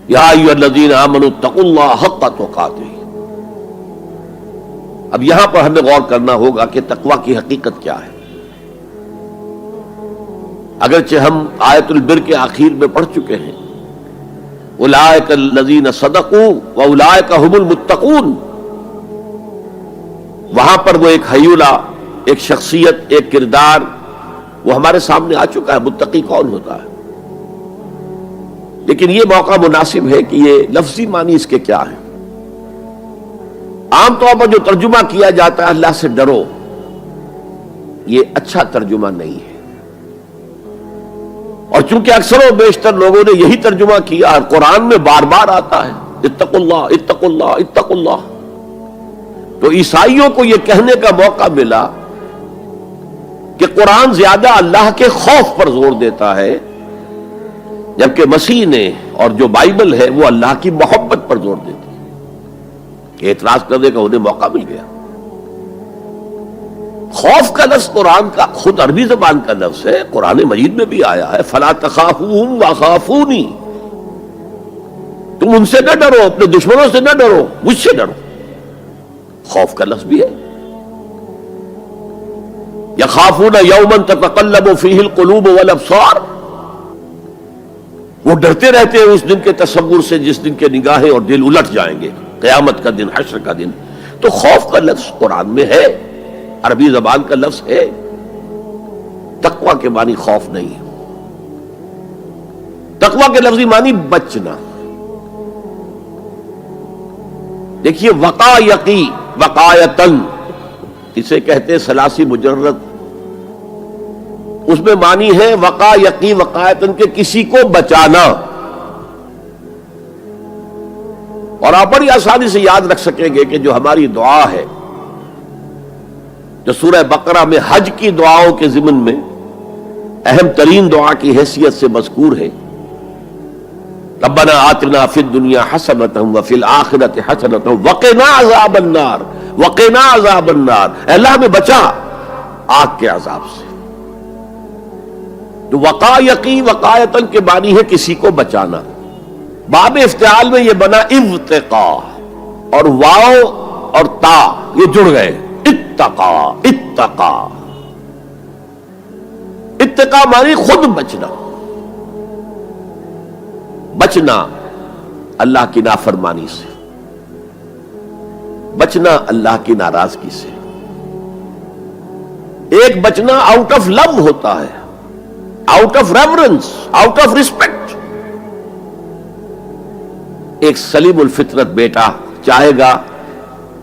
یا ایھا الذین آمنوا اتقوا اللہ حق تقاتہ۔ اب یہاں پر ہمیں غور کرنا ہوگا کہ تقوی کی حقیقت کیا ہے۔ اگرچہ ہم آیت البر کے آخر میں پڑھ چکے ہیں اولئک الذین صدقوا واولئک هم المتقون، وہاں پر وہ ایک حیولہ، ایک شخصیت، ایک کردار وہ ہمارے سامنے آ چکا ہے، متقی کون ہوتا ہے۔ لیکن یہ موقع مناسب ہے کہ یہ لفظی معنی اس کے کیا ہے۔ عام طور پر جو ترجمہ کیا جاتا ہے اللہ سے ڈرو، یہ اچھا ترجمہ نہیں ہے، اور چونکہ اکثر و بیشتر لوگوں نے یہی ترجمہ کیا ہے، قرآن میں بار بار آتا ہے اتقوا اللہ اتقوا اللہ اتقوا اللہ، تو عیسائیوں کو یہ کہنے کا موقع ملا کہ قرآن زیادہ اللہ کے خوف پر زور دیتا ہے، جبکہ مسیح نے اور جو بائبل ہے وہ اللہ کی محبت پر زور دیتی ہے۔ کہ اعتراض کرنے کا انہیں موقع مل گیا۔ خوف کا لفظ قرآن کا خود عربی زبان کا لفظ ہے، قرآن مجید میں بھی آیا ہے فلا تخافوہم وخافونی، تم ان سے نہ ڈرو، اپنے دشمنوں سے نہ ڈرو، مجھ سے ڈرو۔ خوف کا لفظ بھی ہے۔ یخافون یوما تتقلب فیہ القلوب والابصار، وہ ڈرتے رہتے ہیں اس دن کے تصور سے جس دن کے نگاہیں اور دل الٹ جائیں گے، قیامت کا دن، حشر کا دن۔ تو خوف کا لفظ قرآن میں ہے، عربی زبان کا لفظ ہے۔ تقوی کے معنی خوف نہیں ہے، تقوی کے لفظی معنی بچنا۔ دیکھیے وقا یقی وقایتن، اسے کہتے ہیں ثلاثی مجرد، اس میں معنی ہے وقا یقی وقایتن کے کسی کو بچانا۔ اور آپ بڑی آسانی سے یاد رکھ سکیں گے کہ جو ہماری دعا ہے، جو سورہ بقرہ میں حج کی دعاؤں کے ضمن میں اہم ترین دعا کی حیثیت سے مذکور ہے، ربنا آتنا فی الدنیا حسنۃ وفی الآخرۃ حسنۃ وقنا عذاب النار وقنا عذاب النار، اے اللہ ہمیں بچا آگ کے عذاب سے۔ تو وقا یقی وقایتن کے معنی ہے کسی کو بچانا۔ باب افتعال میں یہ بنا ابتقا، اور واو اور تا یہ جڑ گئے، اتقا اتقا۔ اتقا معنی خود بچنا، بچنا اللہ کی نافرمانی سے، بچنا اللہ کی ناراضگی سے۔ ایک بچنا آؤٹ آف لو ہوتا ہے، out of reverence, out of respect. ایک سلیم الفطرت بیٹا چاہے گا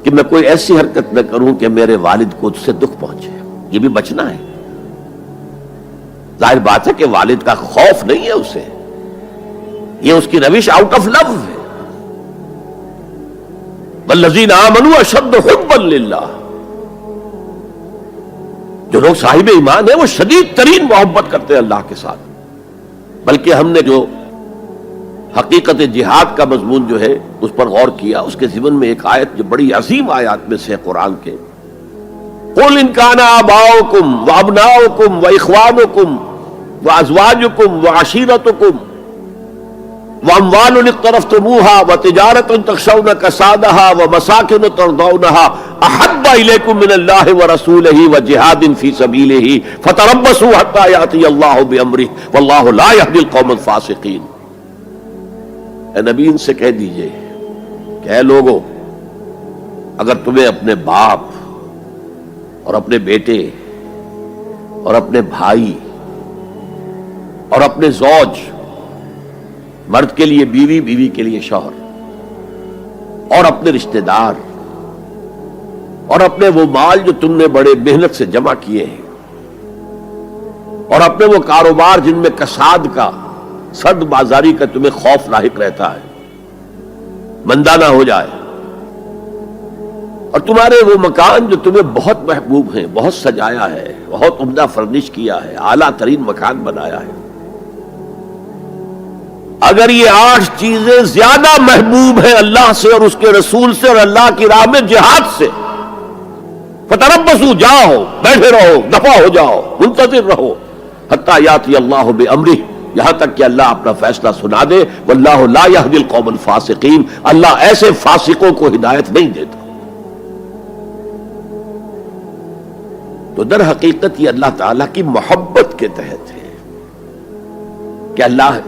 کہ میں کوئی ایسی حرکت نہ کروں کہ میرے والد کو اس سے دکھ پہنچے، یہ بھی بچنا ہے۔ ظاہر بات ہے کہ والد کا خوف نہیں ہے اسے، یہ اس کی روش آؤٹ آف لو ہے۔ والذین آمنوا اشد حبا للہ، جو لوگ صاحب ایمان ہیں وہ شدید ترین محبت کرتے ہیں اللہ کے ساتھ۔ بلکہ ہم نے جو حقیقت جہاد کا مضمون جو ہے اس پر غور کیا، اس کے ضمن میں ایک آیت جو بڑی عظیم آیات میں سے قرآن کے، قُلْ إِنْ كَانَ آبَاؤُكُمْ وَأَبْنَاؤُكُمْ وَإِخْوَانُكُمْ وَأَزْوَاجُكُمْ وَعَشِيرَتُكُمْ وَأَمْوَالٌ اقْتَرَفْتُمُوهَا وَتِجَارَةٌ تَخْشَوْنَ كَسَادَهَا وَمَسَاكِنُ تَرْضَوْنَهَا أَحَبَّ إِلَيْكُم مِّنَ اللَّهِ وَرَسُولِهِ وَجِهَادٍ فِي سَبِيلِهِ فَتَرَبَّصُوا حَتَّىٰ يَأْتِيَ اللَّهُ بِأَمْرِهِ وَاللَّهُ لَا يَهْدِي الْقَوْمَ الْفَاسِقِينَ۔ اے نبی ان سے کہہ دیجئے کہ اے لوگو، اگر تمہیں اپنے باپ اور اپنے بیٹے اور اپنے بھائی اور اپنے زوج، مرد کے لیے بیوی، بیوی کے لیے شوہر، اور اپنے رشتہ دار اور اپنے وہ مال جو تم نے بڑے محنت سے جمع کیے ہیں، اور اپنے وہ کاروبار جن میں کساد کا، سرد بازاری کا تمہیں خوف لاحق رہتا ہے، مندہ نہ ہو جائے، اور تمہارے وہ مکان جو تمہیں بہت محبوب ہیں، بہت سجایا ہے، بہت عمدہ فرنش کیا ہے، اعلیٰ ترین مکان بنایا ہے، اگر یہ 8 چیزیں زیادہ محبوب ہیں اللہ سے اور اس کے رسول سے اور اللہ کی راہ میں جہاد سے، فتربصوا، جاؤ، بیٹھے رہو، دفع ہو جاؤ، منتظر رہو، حتی یاتی اللہ بامرہ، یہاں تک کہ اللہ اپنا فیصلہ سنا دے. واللہ لا یہدی القوم الفاسقین، اللہ ایسے فاسقوں کو ہدایت نہیں دیتا. تو در حقیقت یہ اللہ تعالیٰ کی محبت کے تحت ہے کہ اللہ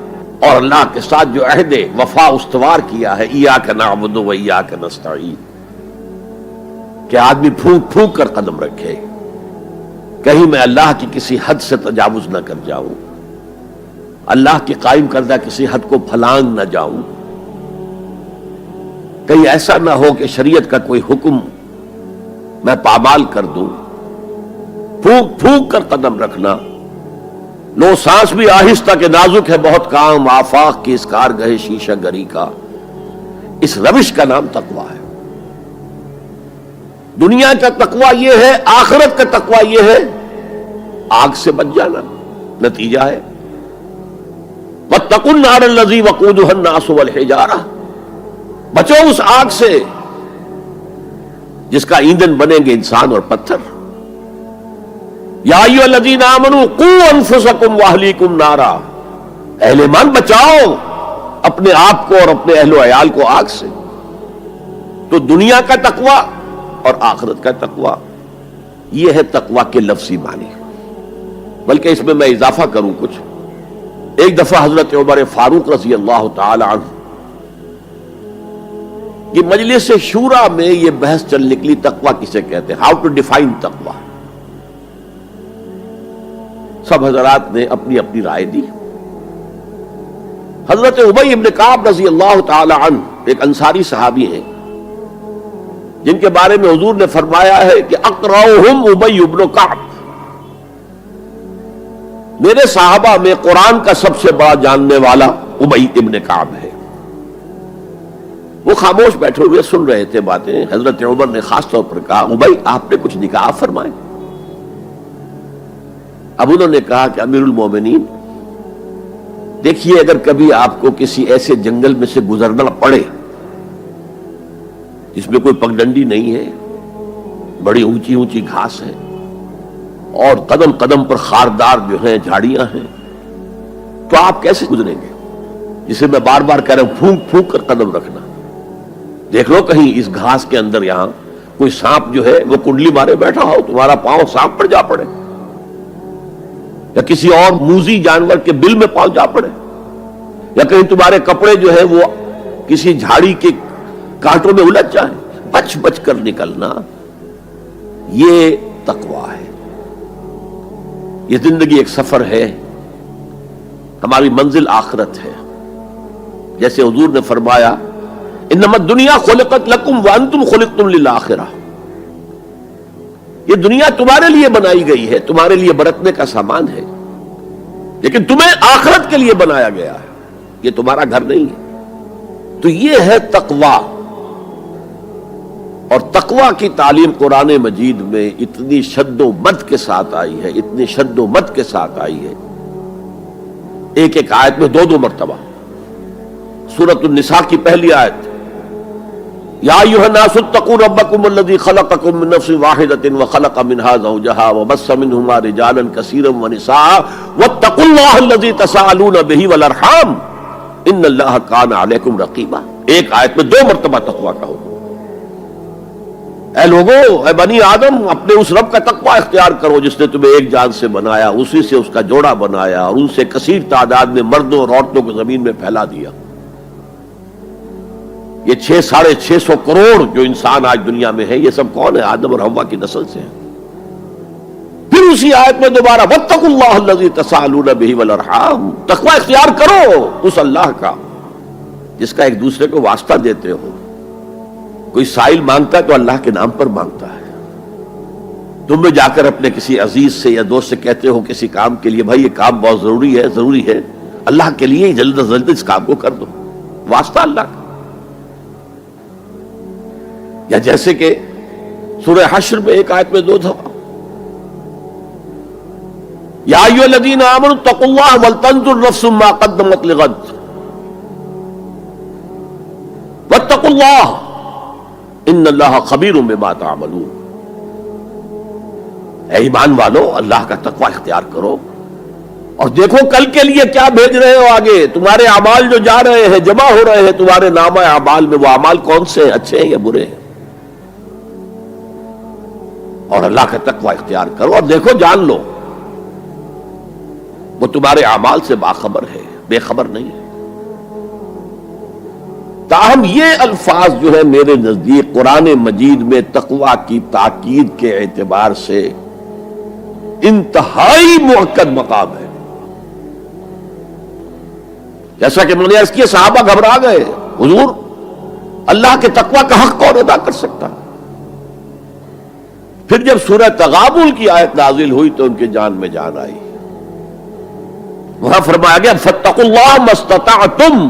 اور اللہ کے ساتھ جو عہد وفا استوار کیا ہے، ایاک نعبد و ایاک نستعین، کہ آدمی پھونک پھونک کر قدم رکھے، کہیں میں اللہ کی کسی حد سے تجاوز نہ کر جاؤں، اللہ کی قائم کردہ کسی حد کو پھلانگ نہ جاؤں، کہیں ایسا نہ ہو کہ شریعت کا کوئی حکم میں پامال کر دوں. پھونک پھونک کر قدم رکھنا. لو سانس بھی آہستہ کہ نازک ہے بہت کام، آفاق کی اس کارگہ شیشہ گری کا. اس روش کا نام تقویٰ ہے. دنیا کا تقویٰ یہ ہے، آخرت کا تقویٰ یہ ہے آگ سے بچ جانا. نتیجہ ہے واتقوا النار الذی وقودها الناس والحجارہ، بچو اس آگ سے جس کا ایندھن بنیں گے انسان اور پتھر. یا ایھا الذین آمنوا قوا انفسکم واہلیکم نارا، اہل ایمان بچاؤ اپنے آپ کو اور اپنے اہل و عیال کو آگ سے. تو دنیا کا تقویٰ اور آخرت کا تقویٰ، یہ ہے تقویٰ کے لفظی معنی. بلکہ اس میں اضافہ کروں کچھ. ایک دفعہ حضرت عمر فاروق رضی اللہ تعالی عنہ کہ مجلس شورا میں یہ بحث چل نکلی تقویٰ کسے کہتے ہیں، ہاؤ ٹو ڈیفائن تقویٰ. سب حضرات نے اپنی اپنی رائے دی. حضرت ابی بن کعب رضی اللہ تعالی عنہ ایک انصاری صحابی ہیں جن کے بارے میں حضور نے فرمایا ہے کہ اقرأہم ابی بن کعب، میرے صحابہ میں قرآن کا سب سے بڑا جاننے والا ابی ابن کعب ہے. وہ خاموش بیٹھے ہوئے سن رہے تھے باتیں. حضرت عمر نے خاص طور پر کہا ابی آپ نے کچھ نکاح فرمائے. اب انہوں نے کہا کہ امیر المومنین دیکھیے، اگر کبھی آپ کو کسی ایسے جنگل میں سے گزرنا پڑے جس میں کوئی پگڈنڈی نہیں ہے، بڑی اونچی اونچی گھاس ہے اور قدم قدم پر خاردار جو ہیں جھاڑیاں ہیں، تو آپ کیسے گزریں گے؟ جسے میں بار بار کہہ رہا ہوں پھونک پھونک کر قدم رکھنا. دیکھ لو کہیں اس گھاس کے اندر یہاں کوئی سانپ جو ہے وہ کنڈلی مارے بیٹھا ہو، تمہارا پاؤں سانپ پر جا پڑے، یا کسی اور موذی جانور کے بل میں پاؤں جا پڑے، یا کہیں تمہارے کپڑے جو ہے وہ کسی جھاڑی کے کانٹوں میں الجھ جائیں. بچ بچ کر نکلنا، یہ تقویٰ ہے. یہ زندگی ایک سفر ہے، ہماری منزل آخرت ہے. جیسے حضور نے فرمایا انما الدنیا خلقت لکم وانتم خلقتم للآخرہ، یہ دنیا تمہارے لیے بنائی گئی ہے، تمہارے لیے برتنے کا سامان ہے، لیکن تمہیں آخرت کے لیے بنایا گیا ہے، یہ تمہارا گھر نہیں ہے. تو یہ ہے تقویٰ. اور تقویٰ کی تعلیم قرآن مجید میں اتنی شد و مد کے ساتھ آئی ہے، اتنی شد و مد کے ساتھ آئی ہے، ایک ایک آیت میں دو مرتبہ. سورۃ النساء کی پہلی آیت یا ایھا الناس اتقوا ربکم الذی خلقکم من نفس واحدۃ وخلق منها زوجها وبث منهما رجالا کثیرا ونساء واتقوا اللہ الذی تساءلون به والارحام ان اللہ کان علیکم رقیبا. ایک آیت میں دو مرتبہ تقویٰ کا حکم. اے لوگو، اے بنی آدم، اپنے اس رب کا تقویٰ اختیار کرو جس نے تمہیں ایک جان سے بنایا، اسی سے اس کا جوڑا بنایا اور ان سے کثیر تعداد میں مردوں اور عورتوں کو زمین میں پھیلا دیا. یہ 600 کروڑ جو انسان آج دنیا میں ہے، یہ سب کون ہے؟ آدم اور حوا کی نسل سے ہیں. پھر اسی آیت میں دوبارہ واتقوا اللہ الذی تساءلون به والارحام، تقویٰ اختیار کرو اس اللہ کا جس کا ایک دوسرے کو واسطہ دیتے ہو. کوئی سائل مانگتا ہے تو اللہ کے نام پر مانگتا ہے. تم میں جا کر اپنے کسی عزیز سے یا دوست سے کہتے ہو کسی کام کے لیے بھائی یہ کام بہت ضروری ہے اللہ کے لیے جلد از جلد اس کام کو کر دو، واسطہ اللہ کا. یا جیسے کہ سورہ حشر میں ایک آیت میں دو دفعہ یا ایھا الذین آمنوا اتقوا اللہ ولتنظر نفس ما قدمت لغد واتقوا اللہ ان اللہ خبیر بما تعملون. اے ایمان والو، اللہ کا تقویٰ اختیار کرو. اور دیکھو کل کے لیے کیا بھیج رہے ہو آگے. تمہارے اعمال جو جا رہے ہیں، جمع ہو رہے ہیں تمہارے نامہ اعمال میں، وہ اعمال کون سے ہیں، اچھے ہیں یا برے ہیں؟ اور اللہ کا تقوی اختیار کرو اور دیکھو، جان لو وہ تمہارے اعمال سے باخبر ہے، بے خبر نہیں ہے. تاہم یہ الفاظ جو ہے میرے نزدیک قرآن مجید میں تقوی کی تاکید کے اعتبار سے انتہائی مؤکد مقام ہے. جیسا کہ میں نے عرض کیا، صحابہ گھبرا گئے، حضور اللہ کے تقوی کا حق کون ادا کر سکتا؟ پھر جب سورہ تغابن کی آیت نازل ہوئی تو ان کے جان میں جان آئی. وہاں فرمایا گیا فاتقوا اللہ ما استطعتم،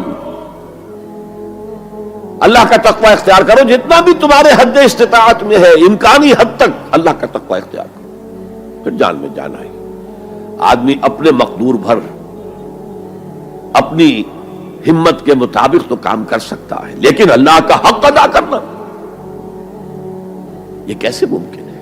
اللہ کا تقوی اختیار کرو جتنا بھی تمہارے حد استطاعت میں ہے، امکانی حد تک اللہ کا تقوی اختیار کرو. پھر جان میں جان آئی. آدمی اپنے مقدور بھر اپنی ہمت کے مطابق تو کام کر سکتا ہے، لیکن اللہ کا حق ادا کرنا یہ کیسے ممکن ہے؟